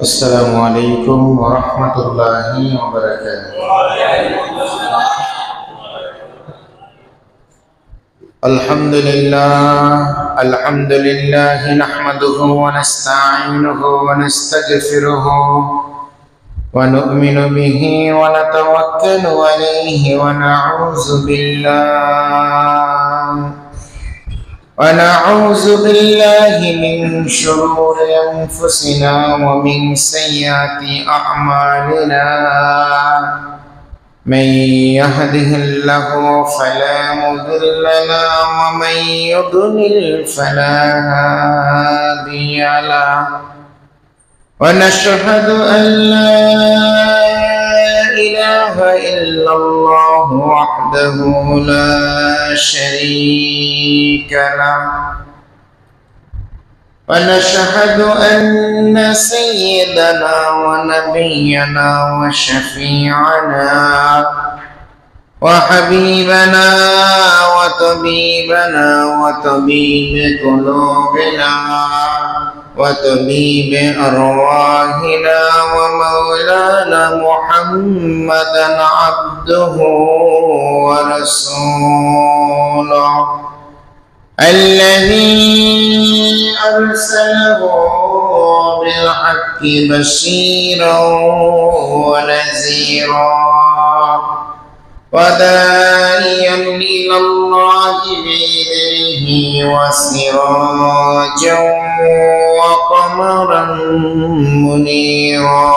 السلام عليكم ورحمة الله وبركاته. الحمد لله نحمده ونستعينه ونستغفره ونؤمن به ونتوكل عليه ونعوذ بالله من شرور أنفسنا ومن سيئات أعمالنا. من يهده الله فلا مضل له ومن يضلل فلا هادي له، ونشهد أن لا إله إلا الله وحده لا شريك له، ونشهد أن سيدنا ونبينا وشفيعنا وحبيبنا وطبيبنا وطبيب قلوبنا وطبيب أرواحنا ومولانا محمدا عبده ورسوله الذي أرسله بالحق بشيرا ونذيرا وداعيا إلى الله بإذنه وسراجا وقمرا منيرا.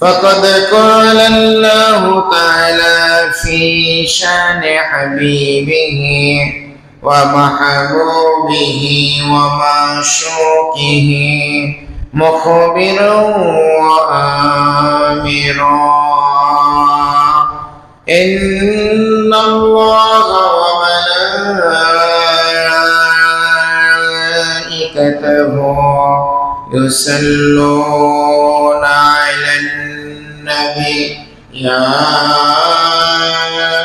فقد قال الله تعالى في شان حبيبه ومحبوبه ومعشوقه مخبرا وآمرا: إن الله وملائكته يصلون على النبي يا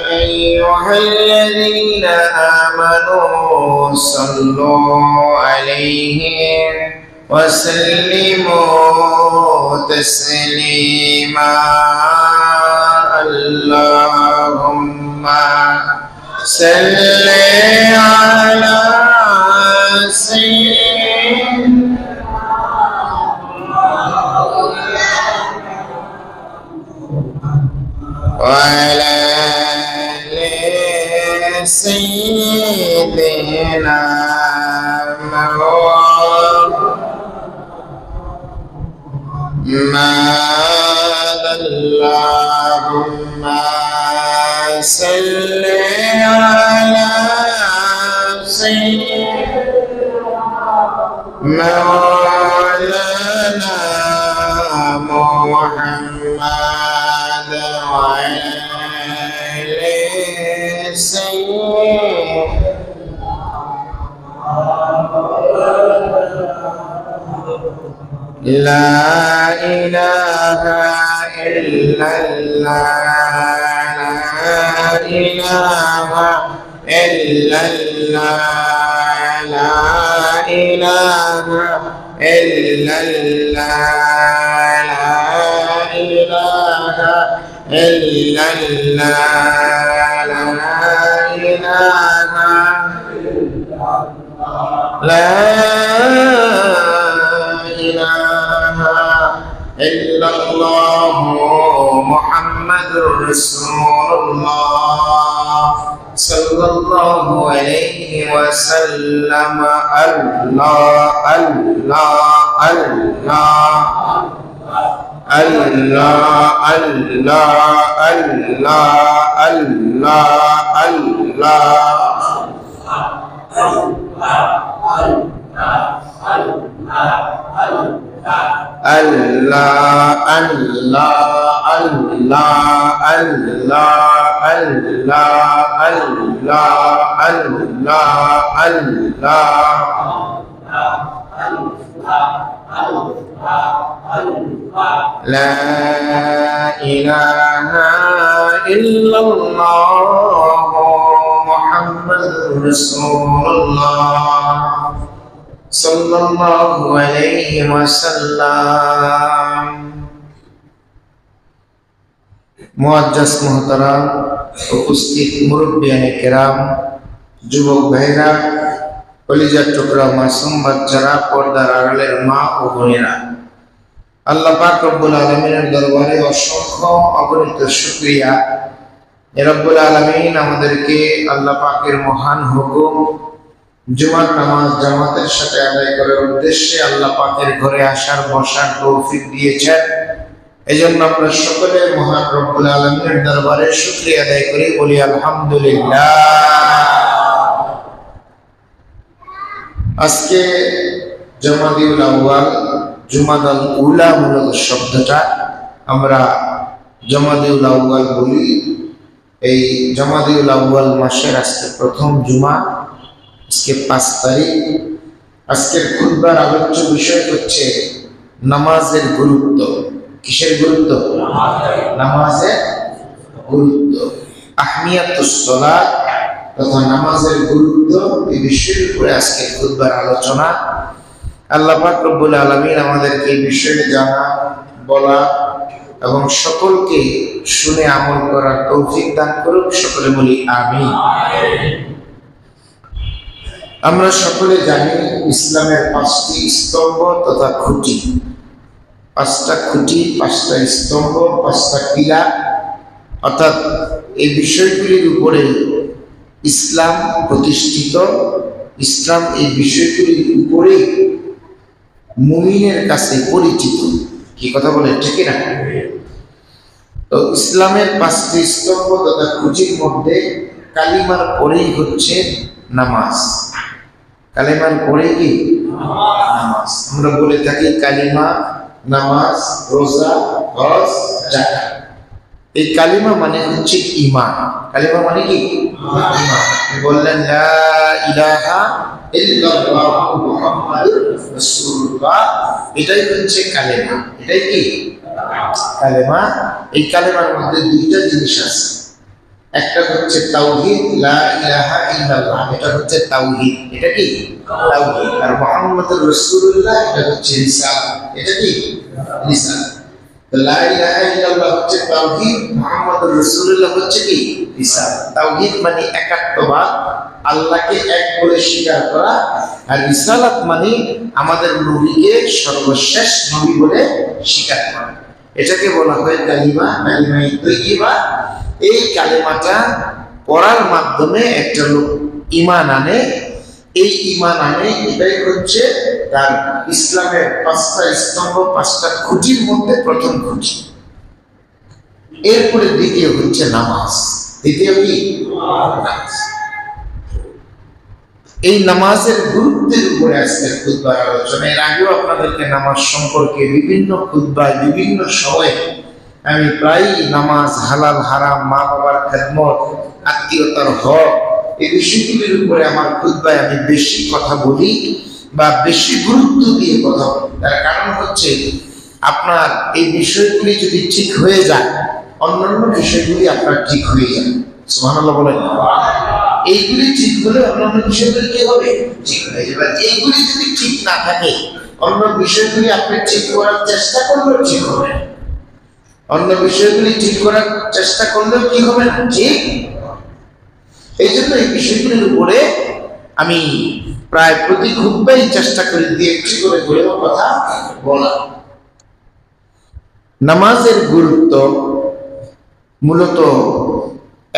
أيها الذين آمنوا صلوا عليه وسلموا تسليما. اللهم صل على سيدنا وعلى آل سيدنا اللهم صل على سيدنا مولانا محمد وعلى آل سيدنا. لا إله إلا الله، لا إله إلا الله، لا إله إلا الله، لا إله إلا الله، لا إله إلا الله محمد رسول الله صلى الله عليه وسلم. الله الله الله الله الله الله لا إله إلا الله محمد رسول الله সাল্লাল্লাহু আলাইহি ওয়াসাল্লাম। মুআজ্জাজ মুহতারাম, উপস্থিত মুরব্বিয়ানে কেরাম, যুবক ভাইরা, কলিজার টুকরা মাসুম বাচ্চারা, পর্দার আড়ালের মা ও বোনেরা, আল্লাহ পাক রব্বুল আলামিনের দরবারে অসংখ্য অগণিত শুকরিয়া। রব্বুল আলামিন আমাদেরকে আল্লাহ পাকের মহান হুকুম জুমার নামাজ জামাতের সাথে আদায় করার উদ্দেশ্যে আল্লাহ পাকের ঘরে আসার বসার তৌফিক দিয়েছেন। এজন্য আমরা সকলে মহান রব্বুল আলামিনের দরবারে শুকরিয়া আদায় করি, বলি আলহামদুলিল্লাহ। আজকে জমাদিউল আউয়াল, জুমাদাল উলা মূলত শব্দটা আমরা জমাদিউল আউয়াল বলি। এই জমাদিউল আউয়াল মাসের আজকে প্রথম জুমা, আজকে 5 তারিখ। আজকের খুতবার আলোচ্য বিষয় হচ্ছে নামাজের গুরুত্ব। কিসের গুরুত্ব? নামাজের গুরুত্ব। আহমিয়াতুস সালাত তথা নামাজের গুরুত্ব, এই বিষয়ের উপরে আজকের খুতবার আলোচনা। আল্লাহ পাক রব্বুল আলামিন আমাদেরকে এই বিষয়ে জানা, বলা এবং সকলকে শুনে আমল করার তৌফিক দান করুক। সকলে বলি আমিন। আমরা সকলে জানি ইসলামের 5টি স্তম্ভ তথা খুঁটি, 5টা খুঁটি, 5টা স্তম্ভ, 5টা পিলার, অর্থাৎ এই বিষয়গুলির উপরে ইসলাম প্রতিষ্ঠিত। ইসলাম এই বিষয়গুলির উপরে মুমিনের কাছে পরিচিত। কি কথা বলে, ঠিক না? তো ইসলামের 5টি স্তম্ভ তথা খুঁটির মধ্যে কালিমার পরেই হচ্ছে নামাজ। কালিমার পরে কি? নামাজ। আমরা বলে থাকি কালিমা, নামাজ, রোজা, হজ, যাকাত। এই কালিমা মানে হচ্ছে ঈমান। কালিমা মানে কি? ঈমান। বললেন লা ইলাহা ইল্লাল্লাহু মুহাম্মাদুর রাসূলুল্লাহ, এটাই হচ্ছে কালিমা। এটাই কি কালিমা? এই কালিমার মধ্যে 2টা জিনিস আছে। একটা হচ্ছে তাওহীদ, লা ইলাহা ইল্লাল্লাহ, এটা হচ্ছে তাওহীদ। এটা কি তাওহীদ। আর মুহাম্মাদুর রাসূলুল্লাহ, এটা হচ্ছে রিসালাত। এটা কি রিসালাত। লা ইলাহা ইল্লাল্লাহ হচ্ছে তাওহীদ, মুহাম্মাদুর রাসূলুল্লাহ হচ্ছে কি রিসালাত। তাওহীদ মানে একাত্মবাদ, আল্লাহকে এক বলে স্বীকার করা। আর রিসালাত মানে আমাদের নবীকে সর্বশেষ নবী বলে স্বীকার করা। এটাকে বলা হয় কালিমা, কালিমায়ে তাইয়্যিবা। এই কালেমাটা পড়ার মাধ্যমে একটা লোক ঈমান আনে। এই ঈমান আনে, এটাই হচ্ছে তার ইসলামের 5টা স্তম্ভ, 5টা খুঁটির মধ্যে প্রথম খুঁটি। এরপরে দ্বিতীয় হচ্ছে নামাজ। দ্বিতীয় কি? নামাজ। এই নামাজের গুরুত্বের উপরে আজকের খুতবার আলোচনা। এর আগেও আপনাদেরকে নামাজ সম্পর্কে বিভিন্ন খুতবায় বিভিন্ন সময়ে আমি প্রায়ই নামাজ, হালাল হারাম, মা বাবার খেদমত, আত্মীয়তার হক, এই বিষয়গুলির উপরে আমার খুতবায় আমি বেশি কথা বলি বা বেশি গুরুত্ব দিয়ে কথা বলি। তার কারণ হচ্ছে আপনার এই বিষয়গুলি যদি ঠিক হয়ে যায়, অন্যান্য বিষয়গুলি আপনার ঠিক হয়ে যাবে। সুবহানাল্লাহ বলেন। এইগুলি ঠিক হলে অন্যান্য বিষয়গুলি কি হবে? ঠিক হয়ে যাবে। এইগুলি যদি ঠিক না থাকে, অন্য বিষয়গুলি আপনি ঠিক করার চেষ্টা করলেও ঠিক হবে না। অন্য বিষয়গুলি ঠিক করার চেষ্টা করলেও কি হবে না? ঠিক। এই জন্য এই বিষয়গুলির উপরে আমি প্রায় প্রতি খুতবায় চেষ্টা করি দিয়ে একটি করে বলেও কথা বলা। নামাজের গুরুত্ব মূলত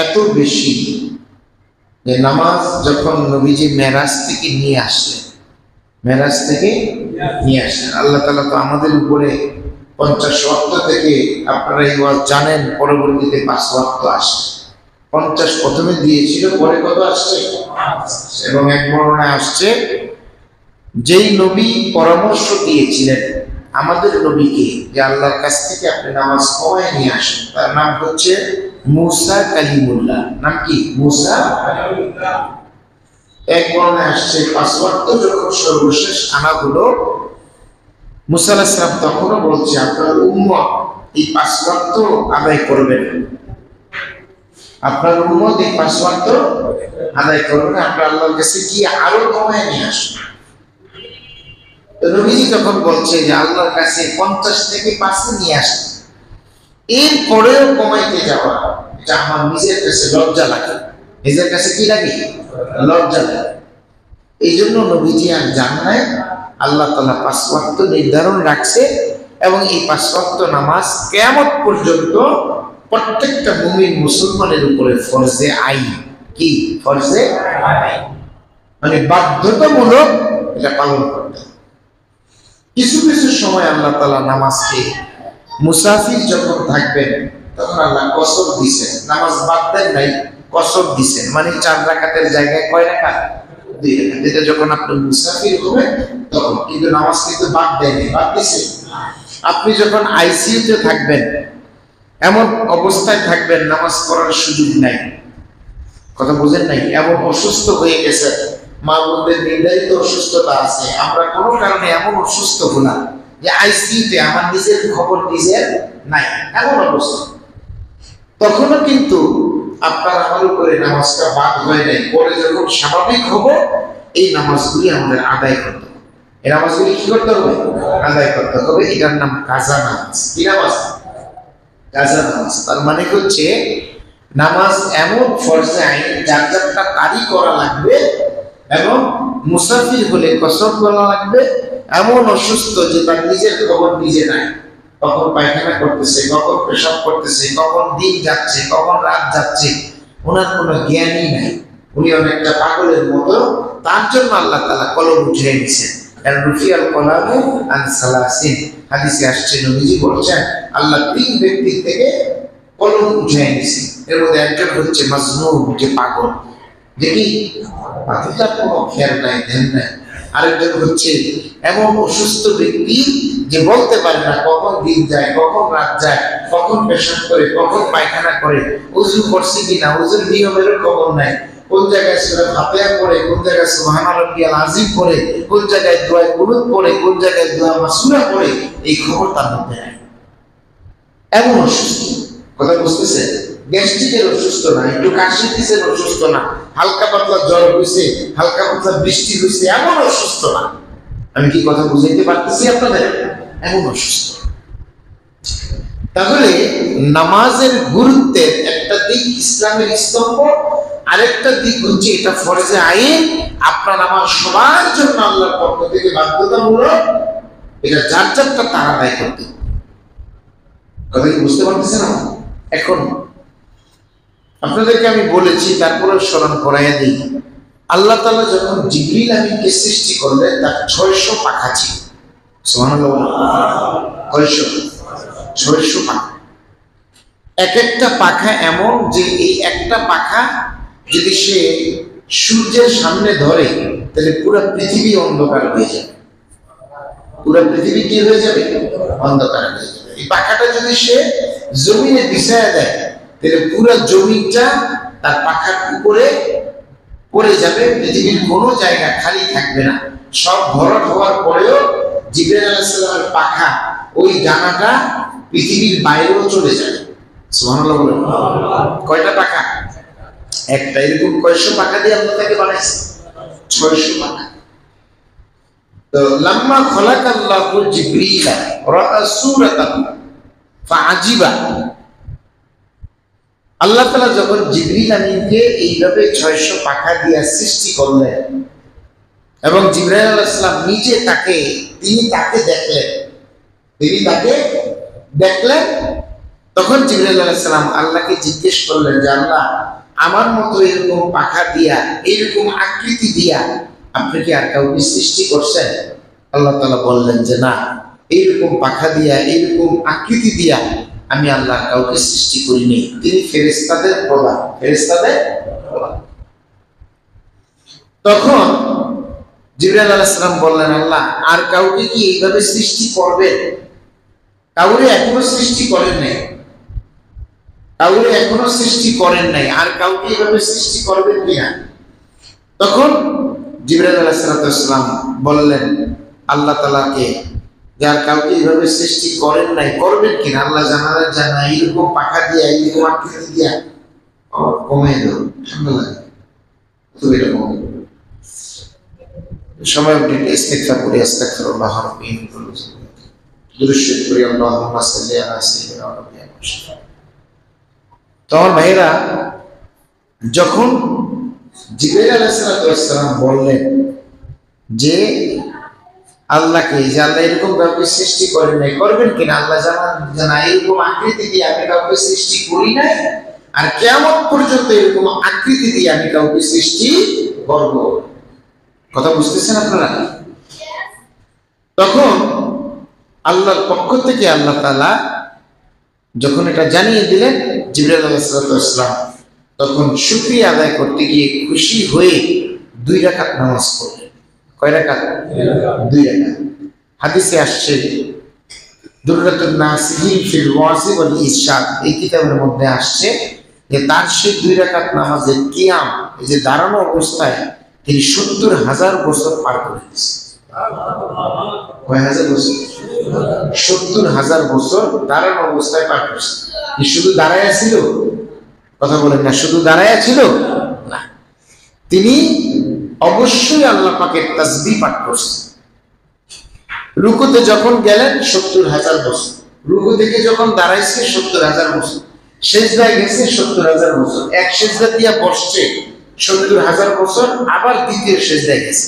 এত বেশি যে নামাজ যখন নবীজি মেরাজ থেকে নিয়ে আসলেন, আল্লাহ তাআলা তো আমাদের উপরে 50 ওয়াক্ত থেকে, আপনারা এই ওয়াজ জানেন, পরবর্তীতে 5 ওয়াক্ত আসে। 50 প্রথমে দিয়েছিল, পরে কত আসছে? এবং এক বর্ণনায় আসছে যেই নবী পরামর্শ দিয়েছিলেন আমাদের নবীকে যে আল্লাহর কাছ থেকে আপনি নামাজ কমায় নিয়ে আসেন, তার নাম হচ্ছে মুসা কালিমুল্লাহ। নাম কি? মুসা কালিমুল্লাহ। এক বর্ণনায় আসছে 5 ওয়াক্ত যখন সর্বশেষ আনা হলো, মুসা আলাইহিস সালাম তখনও বলছে আপনার উম্মত এই 5 ওয়াক্ত আদায় করবেন। আপনার উম্মত এই 5 ওয়াক্ত আদায় করবেন। আপনার আল্লাহর কাছে গিয়ে আরো কমায় নিয়ে আসুন। তো নবীজি তখন বলছে যে আল্লাহর কাছে 50 থেকে 5 নিয়ে আসে, এরপরেও কমাইতে যাওয়া এটা আমার নিজের কাছে লজ্জা লাগে। নিজের কাছে কি লাগে? লজ্জা লাগে। এই জন্য নবীজি আর জানায় আল্লাহ তাআলা 5 ওয়াক্ত নির্ধারণ রাখছে এবং এই 5 ওয়াক্ত নামাজ কিয়ামত পর্যন্ত প্রত্যেকটা মুমিন মুসলমানের উপরে ফরজে আইন। কি ফরজে আইন মানে বাধ্যতামূলক এটা পালন করতে। কিছু কিছু সময় আল্লাহ তাআলা নামাজকে মুসাফির যখন থাকবেন তখন আল্লাহ কসর দিছেন, নামাজ বাদ দেন নাই, কসর দিছেন, মানে 4 রাকাতের জায়গায় কয় রাকাত? 2 রাকাত। এটা যখন আপনি মুসাফির হবেন তখন, কিন্তু নামাজ কিন্তু বাদ দেয়নি, বাদ দিছে। আপনি যখন আইসিইউতে থাকবেন, এমন অবস্থায় থাকবেন নামাজ পড়ার সুযোগ নাই, কথা বুঝেন নাই, এমন অসুস্থ হয়ে গেছে, মা বোনদের নির্ধারিত অসুস্থতা আছে, আমরা কোনো কারণে এমন অসুস্থ হলাম যে আইসিইউতে আমার নিজের খবর নিজের নাই, এমন অবস্থা, তখনও কিন্তু আপনার আমার উপরে নামাজটা বাদ হয় নাই। পরে যখন স্বাভাবিক হব এই নামাজগুলি আমাদের আদায় করতে হবে। এই নামাজগুলি কি করতে হবে? আদায় করতে হবে। এটার নাম কাজা নামাজ। কি নামাজ? কাজা নামাজ। তার মানে হচ্ছে নামাজ এমন ফরজে আইন যার যারটা তারি করা লাগবে, এবং মুসাফির হলে কসর করা লাগবে, এমন অসুস্থ যে তার নিজের খবর নিজে নাই, কখন পায়খানা করতেছে, কখন পেশাব করতেছে, কখন দিন যাচ্ছে, কখন রাত যাচ্ছে, ওনার কোনো জ্ঞানই নাই, উনি অনেকটা পাগলের মতো। তার জন্য আল্লাহ তাআলা কলম উঠিয়ে দিয়েছেন। আর রুফিয়াল কলামু আন সালাসিন, হাদিসে আসছে নবীজি বলেছেন আল্লাহ 3 ব্যক্তির থেকে কলম উঠিয়ে দিয়েছেন। এর মধ্যে একজন হচ্ছে মাজনুন, যে পাগল, যে কি পাগলটার কোনো খেয়াল নাই, ধ্যান নাই। আরেকজন হচ্ছে এমন অসুস্থ ব্যক্তি যে বলতে পারে না কখন দিন যায়, কখন রাত যায়, কখন পেশাব করে, কখন পায়খানা করে, ওযু করছে কিনা, ওযুর নিয়মেরও খবর নাই, কোন জায়গায় সূরা ফাতিহা পড়ে, কোন জায়গায় সুবহান রাব্বিয়াল আযীম পড়ে, কোন জায়গায় দোয়া কুনুত পড়ে, কোন জায়গায় দোয়া মাসুরা পড়ে, এই খবর তার মধ্যে নাই। এমন অসুস্থ, কথা বুঝতেছে? গ্যাস্ট্রিকের অসুস্থ না, একটু কাশি দিছে অসুস্থ না, হালকা পাতলা জ্বর হয়েছে, হালকা পাতলা বৃষ্টি হয়েছে, এমন অসুস্থ না। আমি কি কথা বুঝাইতে পারতেছি আপনাদের? এমন অসুস্থ। তাহলে নামাজের গুরুত্বের একটা দিক ইসলামের স্তম্ভ, আরেকটা দিক হচ্ছে এটা ফরজে আইন, আপনার আমার সবার জন্য আল্লাহর পক্ষ থেকে বাধ্যতামূলক, এটা যার যারটা তার আদায় করতে। কথা কি বুঝতে পারতেছেন? এখন আপনাদেরকে আমি বলেছি, তারপরে স্মরণ করাইয়া দিই। আল্লাহ তাআলা যখন জিবরিল আমিনকে সৃষ্টি করলেন তার 600 পাখা ছিল। সুবহানাল্লাহ। 600 পাখা। এক একটা পাখা এমন যে এই একটা পাখা যদি সে সূর্যের সামনে ধরে তাহলে পুরো পৃথিবী অন্ধকার হয়ে যাবে। পুরো পৃথিবী কি হয়ে যাবে? অন্ধকার হয়ে যাবে। এই পাখাটা যদি সে জমিনে বিছায়া দেয় তাহলে পুরো জমিটা তার পাখার উপরে পড়ে যাবে, পৃথিবীর কোনো জায়গা খালি থাকবে না। সব ভরাট হওয়ার পরেও জিবরাইল আলাইহিস সালামের পাখা ওই ডানাটা পৃথিবীর বাইরেও চলে যাবে। সুবহানাল্লাহ বলেন। কয়টা পাখা? একটা। এরকম কয়শো পাখা দিয়ে আল্লাহ তাকে বানাইছে? 600 পাখা। তো লাম্মা খলাকাল্লাহু জিবরিলা রাআ সূরাতাহু ফাআজিবা, আল্লাহ তাআলা যখন জিবরিল আমিনকে এইভাবে 600 পাখা দিয়ে সৃষ্টি করলেন এবং জিবরাইল আলাইহিস সালাম নিজে তিনি তাকে দেখলেন, তখন জিবরাইল আলাইহিস সালাম আল্লাহকে জিজ্ঞেস করলেন যে আল্লাহ, আমার মতো এরকম পাখা দিয়া, এরকম আকৃতি দিয়া আপনি কি আর কাউকে সৃষ্টি করছেন? আল্লাহ তাআলা বললেন যে না, এইরকম পাখা দিয়া, এইরকম আকৃতি দিয়া আমি আল্লাহ কাউকে সৃষ্টি করিনি। তিনি ফেরেশতাদের প্রধান। তখন জিবরাইল আলাইহিস সালাম বললেন, আল্লাহ, আর কাউকে কি এইভাবে সৃষ্টি করবেন? কাউরে এখনো সৃষ্টি করেন নাই, আর কাউকে এইভাবে সৃষ্টি করবেন কিনা? তখন জিবরাইল আলাইহিস সালাম বললেন আল্লাহ তাআলাকে, যার কাউকে এইভাবে সৃষ্টি করেন নাই, করবেন কিনা? আল্লাহ জানা এইরকম পাখা দিয়া, এইরকম আকৃতি দিয়া কমে দাও, ঠান্ডা লাগে, তুমি এটা কমে সময় ইস্তিগফার করি, আস্তাগফিরুল্লাহ রাব্বি মিন কুল্লি যামবিন, দুরূদ শরীফ পড়ি, আল্লাহুম্মা সাল্লি আলা সাইয়্যিদিনা ওয়া নাবিয়িনা মুহাম্মদ। তো আমার ভাইরা, যখন জিবরাইল আলাইহিস সালাম বললেন যে আল্লাহকে, যে আল্লাহ এরকম কাউকে সৃষ্টি করেন নাই, করবেন কিনা, আল্লাহ জানা এরকম আকৃতি দিয়ে আমি কাউকে সৃষ্টি করি নাই, আর কিয়ামত পর্যন্ত এরকম আকৃতি দিয়ে আমি কাউকে সৃষ্টি করব। কথা বুঝতেছেন আপনারা? তখন আল্লাহর পক্ষ থেকে আল্লাহ তাআলা যখন এটা জানিয়ে দিলেন জিবরাইল আলাইহিস সালাম, তখন শুকরিয়া আদায় করতে গিয়ে খুশি হয়ে 2 রাকাত নামাজ পড়লেন। কয় রাকাত? 2 রাকাত। হাদিসে আসছে, দুররাতুন নাসিহিন ফিল ওয়াজি ওয়াল ইরশাদ, এই কিতাবের মধ্যে আসছে যে তার সেই 2 রাকাত নামাজের কিয়াম, এই যে দাঁড়ানো অবস্থায় তিনি 70,000 বছর পার করে দিয়েছেন। কয় হাজার বছর? 70,000 বছর দাঁড়ানো অবস্থায় পার করেছেন। শুধু দাঁড়ায় ছিল? কথা বলেন না, শুধু দাঁড়ায় ছিল না, তিনি অবশ্যই আল্লাহ পাকের তাসবিহ পাঠ করছেন। রুকুতে যখন গেলেন 70,000 বছর, রুকু থেকে যখন দাঁড়াইছে 70,000 বছর, সেজদায় গেছে 70,000 বছর, এক সেজদা দিয়া বসছে 70,000 বছর, আবার দ্বিতীয় সেজদায় গেছে।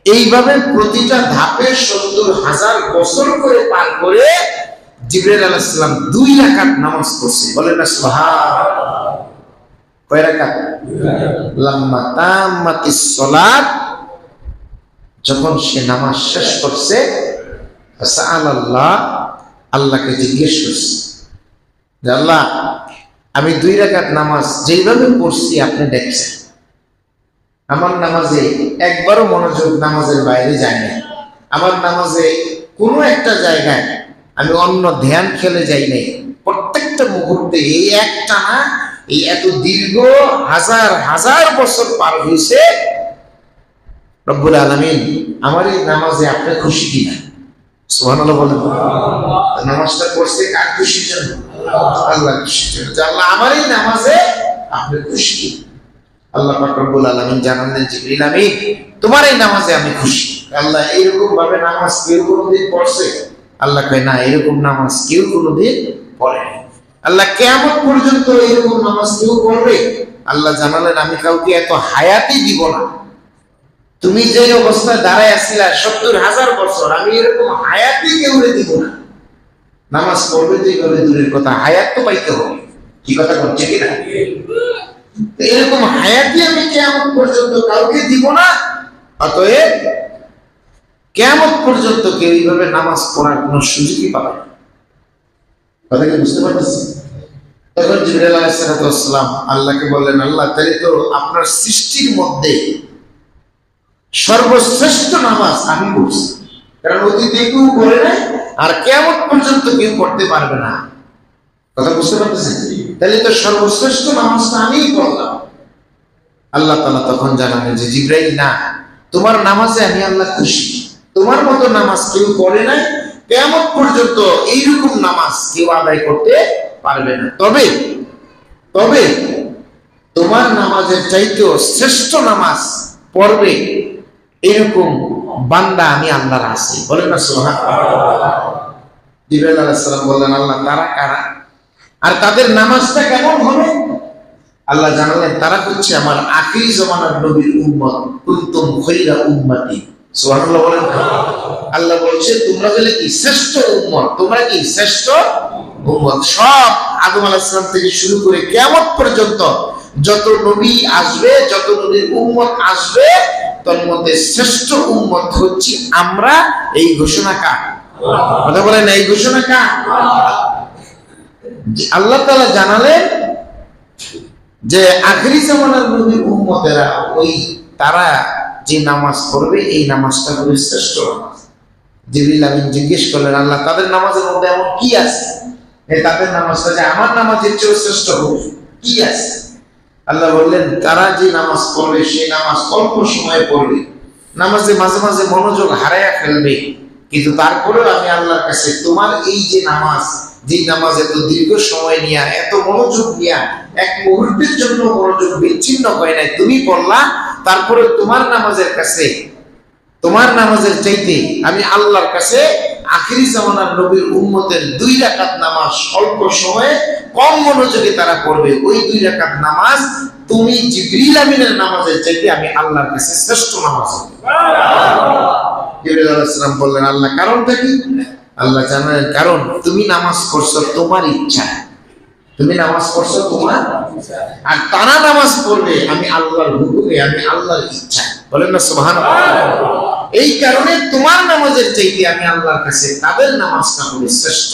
এইভাবে প্রতিটা ধাপে 70,000 বছর করে পার করে জিবরাইল আলাইহিস সালাম 2 রাকাত নামাজ পড়ছে। বলেন না সুবহানাল্লাহ। কয় রাকাত? লাম্মা তাম্মাতিস সালাত, যখন সে নামাজ শেষ করছে, সাআলাল্লাহ, আল্লাহকে জিজ্ঞেস করছে যে আল্লাহ, আমি 2 রাকাত নামাজ যেইভাবে পড়ছি আপনি দেখছেন, আমার নামাজে একবারও মনোযোগ নামাজের বাইরে যায় না, আমার নামাজে কোনো একটা জায়গায় আমি অন্য ধ্যান খেলে যাই নাই, প্রত্যেকটা মুহূর্তে এই একটা না, এই এত দীর্ঘ হাজার হাজার বছর পার হয়েছে, রব্বুল আলামিন আমার এই নামাজে আপনি খুশি কিনা? সুবহানাল্লাহ বলেন। নামাজটা পড়ছে কার খুশির জন্য? আল্লাহ খুশির জন্য। আল্লাহ আমার এই নামাজে আপনি খুশি কিনা? আল্লাহ পাক রব্বুল আলামিন জানালেন জিবরিল, আমি তোমার এই নামাজে আমি খুশি। আল্লাহ, এইরকম ভাবে নামাজ কেউ কোনোদিন পড়ছে? আল্লাহ কয় না, এরকম নামাজ কেউ কোনোদিন পড়েনি। আল্লাহ, কিয়ামত পর্যন্ত এরকম নামাজ কেউ পড়বে? আল্লাহ জানালেন, আমি কাউকে এত হায়াতি দিব না। তুমি যে অবস্থায় দাঁড়ায় আছিলা 70,000 বছর, আমি এরকম হায়াতি কেউরে দিব না। নামাজ পড়বে যেভাবে দূরের কথা, হায়াত তো পাইতে হবে। কি কথা বলছে কিনা? এরকম হায়াতি আমি কিয়ামত পর্যন্ত কাউকে দিব না। অতএব কিয়ামত পর্যন্ত কেউ এইভাবে নামাজ পড়ার কোনো সুযোগই পাবে না। কথা কি বুঝতে পারতেছি? তখন জিবরাইল আলাইহিস সালাম আল্লাহকে বললেন, আল্লাহ, তাহলে তো আপনার সৃষ্টির মধ্যে সর্বশ্রেষ্ঠ নামাজ আমি পড়ছি, কারণ অতীতে কেউ করে নাই, আর কিয়ামত পর্যন্ত কেউ করতে পারবে না। কথা বুঝতে পারতেছেন? তাহলে তো সর্বশ্রেষ্ঠ নামাজটা আমিই পড়লাম। আল্লাহ তাআলা তখন জানালেন যে জিবরাইল, না, তোমার নামাজে আমি আল্লাহ খুশি। তোমার মতো নামাজ কেউ করে নাই, কিয়ামত পর্যন্ত এইরকম নামাজ কেউ আদায় করতে পারবে না। তবে তবে তোমার নামাজের চাইতেও শ্রেষ্ঠ নামাজ পড়বে এরকম বান্দা আমি আল্লাহর আছি। বলেন না সুবহানাল্লাহ। জিবরাইল আলাইহিস সালাম বললেন, আল্লাহ, তারা কারা আর তাদের নামাজটা কেমন হবে? আল্লাহ জানালেন, তারা হচ্ছে আমার আখিরি জামানার নবীর উম্মত, কুনতুম খায়রা উম্মতি। সুবহানাল্লাহ বলেন। আল্লাহ বলছে, তোমরা হলে কি শ্রেষ্ঠ উম্মত, তোমরা কি শ্রেষ্ঠ উম্মত। সব আদম আলাইহিস সালাম থেকে শুরু করে কিয়ামত পর্যন্ত যত নবী আসবে, যত নবীর উম্মত আসবে, তার মধ্যে শ্রেষ্ঠ উম্মত হচ্ছে আমরা। এই ঘোষণা কার? কথা বলেন, এই ঘোষণা কার? আল্লাহ তাআলা জানালেন যে আখিরি জামানার নবীর উম্মতেরা, ওই তারা যে নামাজ পড়বে, এই নামাজটা হবে শ্রেষ্ঠ নামাজ। জিবরিল আমিন জিজ্ঞেস করলেন, আল্লাহ, তাদের নামাজের মধ্যে এমন কি আছে তাদের নামাজটা যে আমার নামাজের চেয়ে শ্রেষ্ঠ হবে? কি আছে? আল্লাহ বললেন, তারা যে নামাজ পড়বে সেই নামাজ অল্প সময় পড়বে, নামাজে মাঝে মাঝে মনোযোগ হারাইয়া ফেলবে, কিন্তু তারপরেও আমি আল্লাহর কাছে তোমার এই যে নামাজ, যে নামাজ এত দীর্ঘ সময় নিয়ে, এত মনোযোগ নিয়ে, এক মুহূর্তের জন্য মনোযোগ বিচ্ছিন্ন হয় নাই, তুমি পড়লা, তারপরে তোমার নামাজের কাছে তোমার নামাজের চাইতে আমি আল্লাহর কাছে আখিরি জামানার নবীর উম্মতের 2 রাকাত নামাজ অল্প সময়ে কম মনোযোগে তারা পড়বে, ওই 2 রাকাত নামাজ তুমি জিবরিল আমিনের নামাজের চাইতে আমি আল্লাহর কাছে শ্রেষ্ঠ নামাজ। জিবরিল আলাইহিস সালাম বললেন, আল্লাহ কারণটা কি? আল্লাহ জানেন কারণ, তুমি নামাজ পড়ছো তোমার ইচ্ছা, তুমি নামাজ পড়ছো তোমার, আর তারা নামাজ পড়বে আমি আল্লাহর হুকুমে, আমি আল্লাহর ইচ্ছা। বলেন না সুবহানাল্লাহ। এই কারণে তোমার নামাজের চাইতে আমি আল্লাহর কাছে তাদের নামাজটা হলো শ্রেষ্ঠ।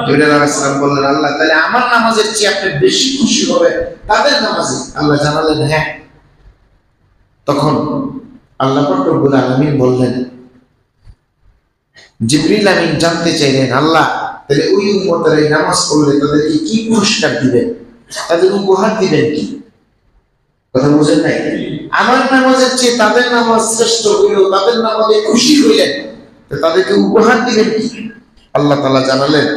জিবরিল আলাইহিস সালাম বললেন, আল্লাহ তাহলে আমার নামাজের চেয়ে আপনি বেশি খুশি হবে তাদের নামাজে? আল্লাহ জানালেন হ্যাঁ। তখন আল্লাহ পাক রব্বুল আলামিন বললেন, জিবরিল আমিন জানতে চাইলেন, আল্লাহ তাহলে ওই উম্মতের এই নামাজ পড়লে তাদেরকে কি পুরস্কার দিবেন, তাদের উপহার দিবেন কি? কথা বুঝেন নাই? আমার নামাজের চেয়ে তাদের নামাজ শ্রেষ্ঠ হইল, তাদের নামাজে খুশি হইলেন, তাদেরকে উপহার দিবেন কি? আল্লাহ তাআলা জানালেন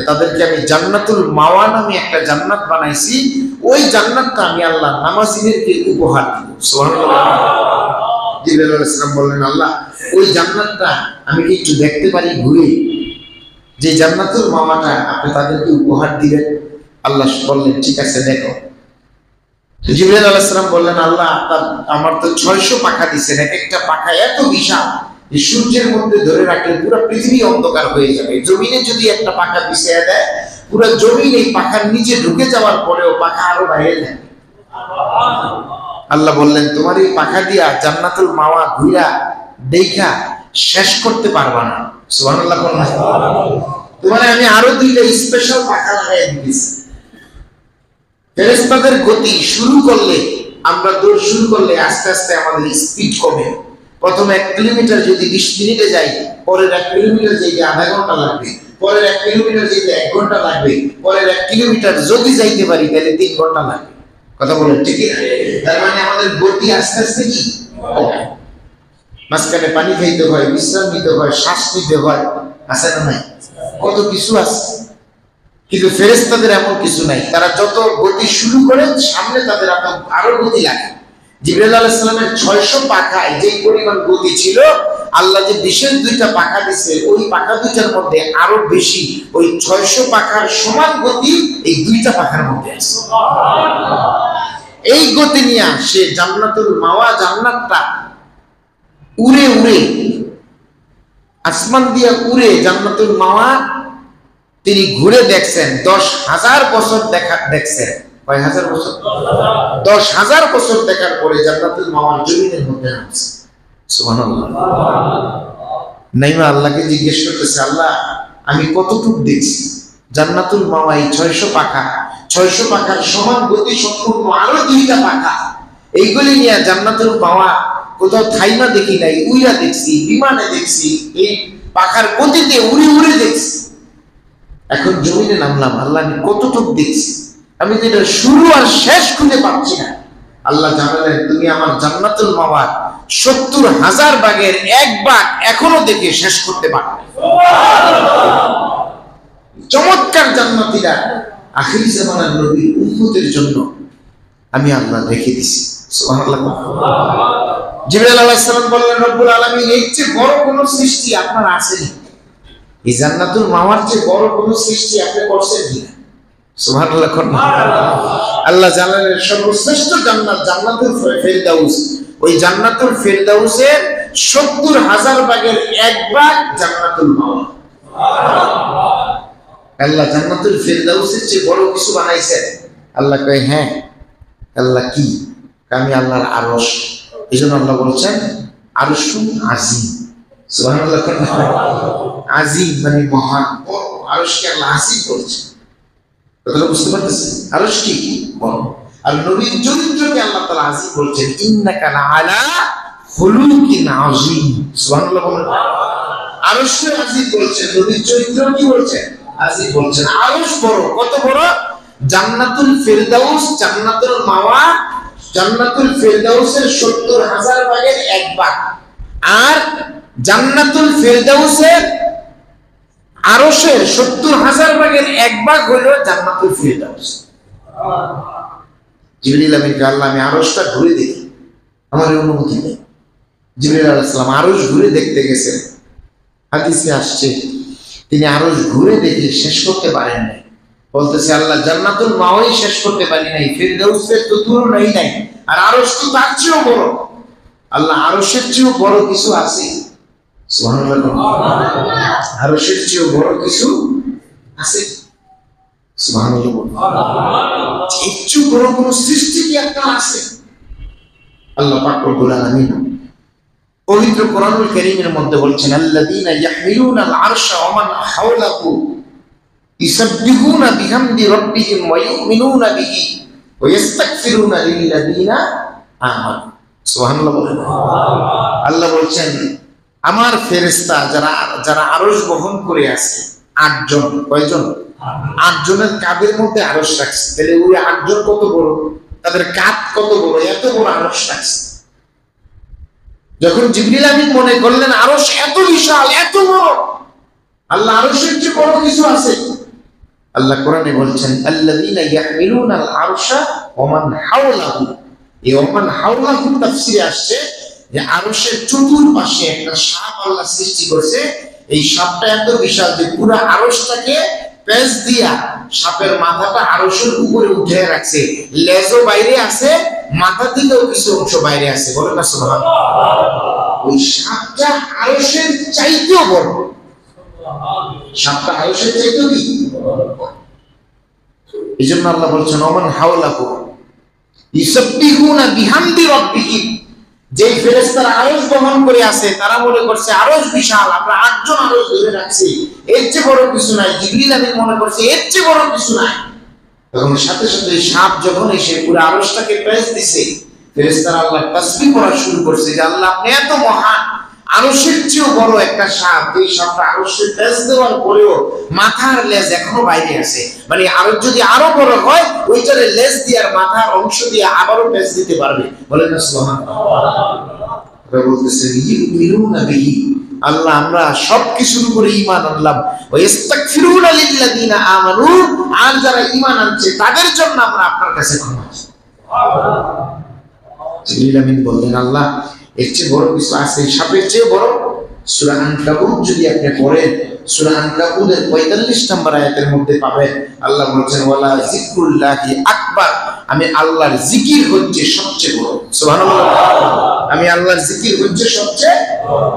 তাদেরকে আমি জান্নাতুল মাওয়া নামে একটা জান্নাত বানাইছি, ওই জান্নাতটা আমি আল্লাহ নামাজীদেরকে উপহার দিব। সুবহানাল্লাহ। জিবরাইল আলাইহিস সালাম বললেন, আল্লাহ ওই জান্নাতটা আমি কি একটু দেখতে পারি ঘুরে, যে জান্নাতুল মাওয়াটা আপনি তাদেরকে উপহার দিবেন? আল্লাহ বললেন ঠিক আছে দেখো। জিবরাইল আলাইহিস সালাম বললেন, আল্লাহ আমার তো 600 পাখা দিয়েছেন, এক একটা পাখা এত বিশাল যে সূর্যের মধ্যে ধরে রাখলে পুরো পৃথিবী অন্ধকার হয়ে যাবে। জমিনে যদি একটা পাখা বিছিয়ে দেয়, পুরো জমিন এই পাখার নিচে ঢুকে যাওয়ার পরেও পাখা আরো বাইরে থাকে। আল্লাহ বললেন, তোমার এই পাখা দিয়া জান্নাতুল মাওয়া ঘুরা দেখা শেষ করতে পারবা না। সুবহানাল্লাহ। তোমার আমি আরো 2টা স্পেশাল পাখা লাগাই দিয়েছি। ফেরেশতাদের গতি শুরু করলে, আমরা দৌড় শুরু করলে আস্তে আস্তে আমাদের স্পিড কমে। প্রথম 1 কিলোমিটার যদি 20 মিনিটে যাই, পরের 1 কিলোমিটার যেতে আধা ঘন্টা লাগবে, পরের 1 কিলোমিটার যেতে 1 ঘন্টা লাগবে, পরের 1 কিলোমিটার যদি যাইতে পারি তাহলে 3 ঘন্টা লাগবে। কথা বলেন ঠিক না? তার মানে আমাদের গতি আস্তে আস্তে কি মাঝখানে পানি খাইতে হয়, বিশ্রাম নিতে হয়, শ্বাস নিতে হয়, আছে না নাই? কত কিছু আছে। কিন্তু ফেরেশতাদের এমন কিছু নাই, তারা যত গতি শুরু করে সামনে তাদের আরো গতি লাগে। জিবরাইল আলাইহিস সালামের 600 পাখায় যে পরিমাণ গতি ছিল, আল্লাহ যে বিশেষ 2টা পাখা দিয়েছে, ওই পাখা 2টার মধ্যে আরো বেশি, ওই 600 পাখার সমান গতি এই 2টা পাখার মধ্যে আছে। এই গতি নিয়ে সে জান্নাতুল মাওয়া জান্নাতটা উড়ে উড়ে আসমান দিয়ে উড়ে জান্নাতুল মাওয়া তিনি ঘুরে দেখছেন। 10,000 বছর দেখছেন। কয় হাজার বছর? 10,000 বছর দেখার পরে জান্নাতুল মাওয়ার জমিনের মধ্যে আছে। সুবহানাল্লাহ। নাইমা আল্লাহকে জিজ্ঞেস করতেছে, আল্লাহ আমি কতটুকু দেখছি? জান্নাতুল মাওয়া এই 600 পাখা, 600 পাখার সমান গতি সম্পূর্ণ আরো 2টা পাখা, এইগুলি নিয়ে জান্নাতুল মাওয়া কোথাও থাইমা দেখি নাই, উইরা দেখছি, বিমানে দেখছি, এই পাখার গতিতে উড়ে উড়ে দেখছি। এখন জমিনে নামলাম, আল্লাহ আমি কতটুকু দেখছি? আমি তো এটা শুরু আর শেষ খুঁজে পাচ্ছি না। আল্লাহ জানালেন, তুমি আমার জান্নাতুল মাওয়ার 70,000 ভাগের 1 ভাগ এখনো দেখে শেষ করতে পারবে। চমৎকার জান্নাতীরা আখিরি জামানার নবীর উম্মতের জন্য আমি আল্লাহ রেখে দিছি। সুবহানাল্লাহ। জিবরাইল আলাইহিস সালাম বললেন, রব্বুল আলামিন এর চেয়ে বড় কোন সৃষ্টি আপনার আছেনি? এই জান্নাতুল মাওয়ার চেয়ে বড় কোন সৃষ্টি আপনি করছেন কিনা? সুবহানাল্লাহ। আল্লাহ জানালেন সর্বশ্রেষ্ঠ জান্নাত জান্নাতুল ফেরদাউস, ওই জান্নাতুল ফেরদাউসের 70,000 ভাগের 1 ভাগ জান্নাতুল মাওয়া। আল্লাহ জান্নাতুল ফেরদাউসের চেয়ে বড় কিছু বানাইছেন? আল্লাহ কয় হ্যাঁ। আল্লাহ কি? আমি আল্লাহর আরশ। এইজন্য আল্লাহ বলছেন আরশুন আজিম। সুবহানাল্লাহ। আজিম মানে মহান, বড়। আরশকে আল্লাহ আজিম বলছেন। কথাটা বুঝতে পারতেছেন? আরশ কি বড়, আর নবীর চরিত্রকে আল্লাহ তাআলা আজিম বলছেন, ইন্নাকা লাআলা খুলুকিন আযীম। সুবহানাল্লাহ বলেন। আরশকে আজিম বলছেন, নবীর চরিত্র কি বলছেন? আজিম বলছেন। আরশ বড়, কত বড়? জান্নাতুল ফেরদাউস, জান্নাতুল মাওয়া, জান্নাতুল ফেরদাউসের 70,000 ভাগের 1 ভাগ, আর জান্নাতুল ফেরদাউসের আরশের 70,000 ভাগের 1 ভাগ হলো জান্নাতুল ফেরদাউস। জিবরিল আমিনকে আল্লাহ আমি আরশটা ঘুরে দেখি, আমার অনুমতি নেই। জিবরাইল আলাইহিস সালাম আরশ ঘুরে দেখতে গেছেন। হাদিসে আসছে তিনি আরশ ঘুরে দেখে শেষ করতে পারেন নাই। বলতেছে আল্লাহ জান্নাতুল মাওয়াই শেষ করতে পারি নাই, ফিরদাউসের তো তুলনাই নাই, আর আরশ তো তার চেয়েও বড়। আল্লাহ আরশের চেয়েও বড় কিছু আছে? সুবহানাল্লাহ। আরশের চেয়েও বড় কিছু আছে? সুবহানাল্লাহ। এর চেয়েও বড় কোন সৃষ্টি কি একটা আছে? আল্লাহ পাক রব্বুল আলামিন পবিত্র কোরআনুল কারীমের মধ্যে বলছেন আল্লাযীনা ইয়াহমিলুনাল আরশা ওয়া মান হাওলাহু ইউসাব্বিহুনা বিহামদি রাব্বিহিম ওয়া ইউমিনুনা বিহি ওয়া ইস্তাগফিরুনা লিল্লাযীনা আমানু। সুবহানাল্লাহ। আল্লাহ বলছেন আমার ফেরেশতা যারা আরশ বহন করে আছে 8 জন। কয়জন? 8 জনের কাঁধের মধ্যে আরশ রাখছে। তাহলে ওই 8 জন কত বড়, তাদের কাঁধ কত বড়, এত বড় আরশ রাখছে। যখন জিবরিল আমিন মনে করলেন আরশ এত বিশাল এত বড়, আল্লাহ আরশের চেয়ে বড় কিছু আছে? আল্লাহ কোরআনে বলছেন আল্লাযীনা ইয়াহমিলুনাল আরশা ওয়া মান হাওলাহু। এই ওয়া মান হাওলাহু তাফসীরে আসছে যে আরশের চতুর্পাশে একটা সাপ আল্লাহ সৃষ্টি করেছে। এই সাপটা এত বিশাল যে পুরো আরশটাকে পেঁচ দিয়া সাপের মাথাটা আরশের উপরে উঠে রাখছে, লেজও বাইরে আছে, মাথা থেকেও কিছু অংশ বাইরে আছে। বলেন না সুবহানাল্লাহ। ওই সাপটা আরশের চাইতেও বড়। সাপটা আরশের চাইতেও কি? এই জন্য আল্লাহ বলছেন ওমান হাওলাহু ইউসাব্বিহুনা বিহামদি রাব্বিহিম। যেই ফেরেশতারা আরশ বহন করে আছে তারা মনে করছে আরশ বিশাল, আমরা 8 জন আরশ ধরে রাখছি, এর চেয়ে বড় কিছু নাই। জিবরিল আমিন মনে করছে এর চেয়ে বড় কিছু নাই। তখন সাথে সাথে সাপ যখন এসে পুরো আরশটাকে পেঁচ দিছে, ফেরেশতারা আল্লাহর তাসবিহ করা শুরু করছে যে আল্লাহ আপনি এত মহান। আরশের চেয়েও বড় একটা সাপ, এই সাপটা আরশের পেঁচ দেওয়ার পরেও মাথার লেজ এখনো বাইরে আছে। মানে আরশ যদি আরো বড় হয় ওইটারে লেজ দিয়ে আর মাথার অংশ দিয়ে আবারও পেঁচ দিতে পারবে। বলেন না সুবহানাল্লাহ। বলতেছে ইউমিনুনা বিহি, আল্লাহ আমরা সবকিছুর উপরে ঈমান আনলাম। ওয়া ইস্তাগফিরুনা লিল্লাযীনা আমানু, আর যারা ঈমান আনছে তাদের জন্য আমরা আপনার কাছে ক্ষমা চাই। জিবরিল আমিন বললেন আল্লাহ এর চেয়ে বড় কিছু আছে? সাপের চেয়ে বড়? সূরা আনকাবুত যদি আপনি পড়েন, সূরা আনকাবুতের 45 নম্বর আয়াতের মধ্যে পাবেন আল্লাহ বলেছেন ওয়ালা যিকরুল্লাহি আকবার, আমি আল্লাহর জিকির হচ্ছে সবচেয়ে বড়। সুবহানাল্লাহ। আমি আল্লাহর জিকির হচ্ছে সবচেয়ে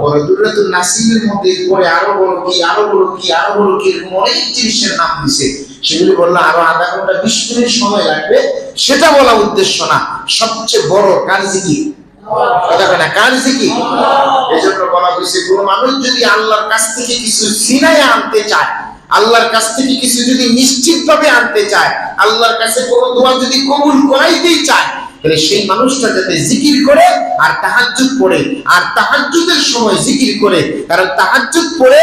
বড়। দুরাতুন নাসিমের মধ্যে পড়ে আরো বড় কি, আরো বড় কি, আরো বড় কি, এরকম অনেক জিনিসের নাম দিয়েছে। সেগুলি বললে আরো আধা ঘন্টা 20 মিনিট সময় লাগবে, সেটা বলা উদ্দেশ্য না। সবচেয়ে বড় কার জিকির? কথা বলে কার জিকির? এজন্য বলা হয়েছে কোন মানুষ যদি আল্লাহর কাছ থেকে কিছু ছিনায় আনতে চায়, আল্লাহর কাছ থেকে কিছু যদি নিশ্চিতভাবে আনতে চায়, আল্লাহর কাছে কোনো দোয়া যদি কবুল করাইতেই চায়, তাহলে সেই মানুষটা যাতে জিকির করে আর তাহাজ্জুদ পড়ে, আর তাহাজ্জুদের সময় জিকির করে। কারণ তাহাজ্জুদ পড়ে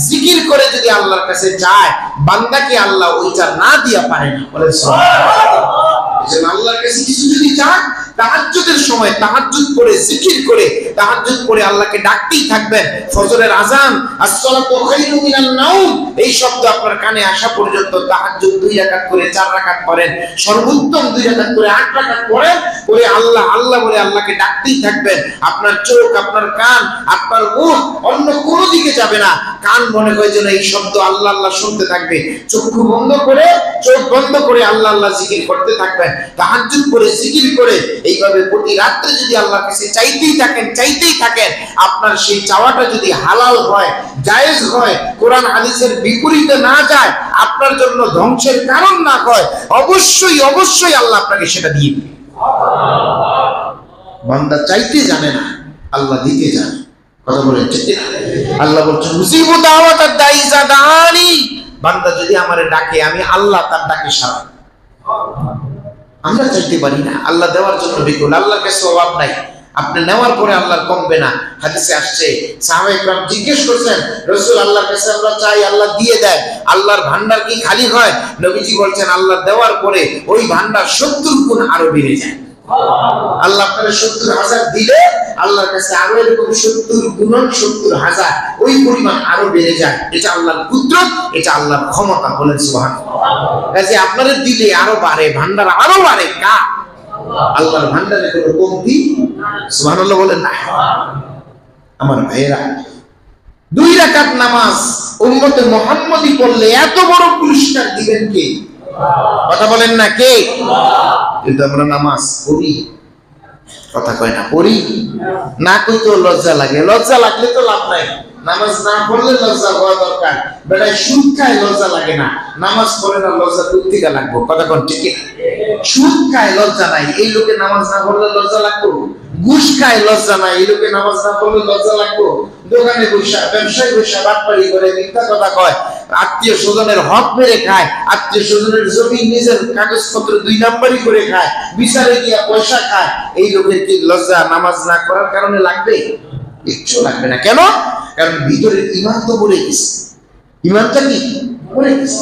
জিকির করে যদি আল্লাহর কাছে যায়, বান্দাকে আল্লাহ ওইটা না দিয়া পারে না। বলে সুবহানাল্লাহ। এজন্য আল্লাহর কাছে কিছু যদি চান, তাহাজ্জুদের সময় তাহাজ্জুদ পড়ে জিকির করে, তাহাজ্জুদ পড়ে আল্লাহকে ডাকতেই থাকবেন। ফজরের আযান আসসালাতু খায়রু মিনান নাওম এই শব্দ আপনার কানে আসা পর্যন্ত তাহাজ্জুদ 2 রাকাত করে 4 রাকাত পড়েন, সর্বোত্তম 2 রাকাত করে 8 রাকাত পড়েন, করে আল্লাহ আল্লাহ বলে আল্লাহকে ডাকতেই থাকবেন। আপনার চোখ, আপনার কান, আপনার মুখ অন্য কোনো দিকে যাবে না। কান মনে হয় যেন এই শব্দ আল্লাহ আল্লাহ শুনতে থাকবে। চক্ষু বন্ধ করে, চোখ বন্ধ করে আল্লাহ আল্লাহ জিকির করতে থাকবেন। তাহাজ্জুদ করে জিকির করে এইভাবে প্রতি রাত্রে যদি আল্লাহর কাছে চাইতেই থাকেন, আপনার সেই চাওয়াটা যদি হালাল হয়, জায়েজ হয়, কোরআন হাদিসের বিপরীতে না যায়, আপনার জন্য ধ্বংসের কারণ না হয়, অবশ্যই আল্লাহ আপনাকে সেটা দিয়ে দিবে। বান্দা চাইতে জানে না, আল্লাহ দিতে জানে। কথা বলেন ঠিক না? আল্লাহ বলছেন মুজিবু দাওয়াতাদ দাঈ ইযা দাআনি, বান্দা যদি আমারে ডাকে আমি আল্লাহ তার ডাকে সাড়া। আমরা চাইতে পারি না, আল্লাহ দেওয়ার জন্য বিকুল, আল্লাহর কাছে অভাব নাই। আপনি নেওয়ার পরে আল্লাহর কমবে না। হাদিসে আসছে সাহাবায়ে কেরাম জিজ্ঞেস করছেন রাসূল আল্লাহর কাছে আমরা চাই আল্লাহ দিয়ে দেয়, আল্লাহর ভান্ডার কি খালি হয়? নবীজি বলছেন আল্লাহ দেওয়ার পরে ওই ভান্ডার 70 গুণ আরো বেড়ে যায়। আল্লাহ আপনাকে 70,000 দিলে আল্লাহর কাছে আরো এরকম 70 গুণন 70,000 ওই পরিমাণ আরো বেড়ে যায়। এটা আল্লাহর কুদরত, এটা আল্লাহর ক্ষমতা। বলেন সুবহানাল্লাহ। কাজে আপনাদের দিলে আরো বাড়ে, ভান্ডার আরো বাড়ে। আল্লাহর ভান্ডারে কোনো কমতি সুবহানাল্লাহ বলেন না। আমার ভাইয়েরা, 2 রাকাত নামাজ উম্মতে মুহাম্মদী পড়লে এত বড় পুরস্কার দিবেন কে? কথা বলেন না কে? কিন্তু আমরা নামাজ পড়ি, কথা কয় না, পড়ি না, কই তো লজ্জা লাগে। লজ্জা লাগলে তো লাভ নাই, নামাজ না পড়লে লজ্জা হওয়া দরকার। বেটায় সুদ খায় লজ্জা লাগে না, নামাজ পড়ে না, লজ্জা দূর থেকে লাগবো। কথা কোন ঠিক? সুদ খায় লজ্জা নাই, এই লোকে নামাজ না পড়লে লজ্জা লাগবো। ঘুষ খায় লজ্জা নাই, এই লোকে নামাজ না পড়লে লজ্জা লাগবো। দোকানে বসা, ব্যবসায় বসা বাটপাড়ি করে মিথ্যা কথা কয়, আত্মীয় স্বজনের হক মেরে খায়, আত্মীয় স্বজনের জমি নিজের কাগজপত্র 2 নাম্বারই করে খায়, বিচারে গিয়া পয়সা খায়, এই লোকের কি লজ্জা নামাজ না করার কারণে লাগবে? কিচ্ছু লাগবে না। কেন? কারণ ভিতরের ঈমান তো পড়ে গেছে। ঈমানটা কি পড়ে গেছে।